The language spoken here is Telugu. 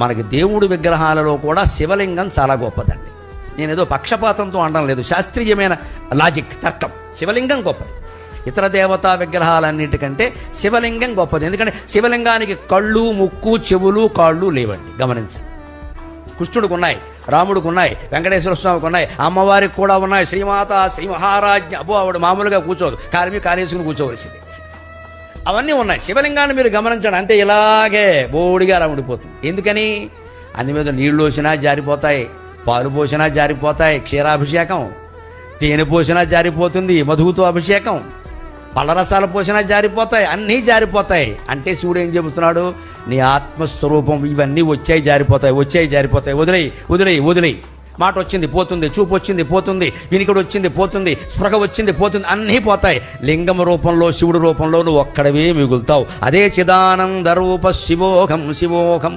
మనకి దేవుడి విగ్రహాలలో కూడా శివలింగం చాలా గొప్పదండి. నేనేదో పక్షపాతంతో అనడం లేదు, శాస్త్రీయమైన లాజిక్, తర్కం. శివలింగం గొప్పది. ఇతర దేవతా విగ్రహాలన్నిటికంటే శివలింగం గొప్పది. ఎందుకంటే శివలింగానికి కళ్ళు, ముక్కు, చెవులు, కాళ్ళు లేవండి. గమనించండి. కృష్ణుడికి ఉన్నాయి, రాముడికి ఉన్నాయి, వెంకటేశ్వర స్వామికి ఉన్నాయి, అమ్మవారికి కూడా ఉన్నాయి. శ్రీమాత, శ్రీ మహారాజ్ఞ. అబ్బో, ఆవిడ మామూలుగా కూర్చోదు, కాలేసుకుని కూర్చోవలసింది. అవన్నీ ఉన్నాయి. శివలింగాన్ని మీరు గమనించండి, అంతే ఇలాగే బోడిగా అలా ఉండిపోతుంది. ఎందుకని? అన్ని మీద నీళ్లు పోసినా జారిపోతాయి, పాలు పోసినా జారిపోతాయి, క్షీరాభిషేకం, తేనె పోసినా జారిపోతుంది, మధువుతో అభిషేకం, పళ్ళరసాలు పోసినా జారిపోతాయి, అన్నీ జారిపోతాయి. అంటే శివుడు ఏం చెబుతున్నాడు? నీ ఆత్మస్వరూపం ఇవన్నీ వచ్చాయి జారిపోతాయి, వచ్చాయి జారిపోతాయి, వదిలేయి వదిలేయి వదిలేయి. మాట వచ్చింది పోతుంది, చూపు వచ్చింది పోతుంది, వినికిడి వచ్చింది పోతుంది, స్పృహ వచ్చింది పోతుంది, అన్నీ పోతాయి. లింగం రూపంలో, శివుడు రూపంలో నువ్వు ఒక్కడవే మిగులుతావు. అదే చిదానంద రూప శివోహం శివోహం.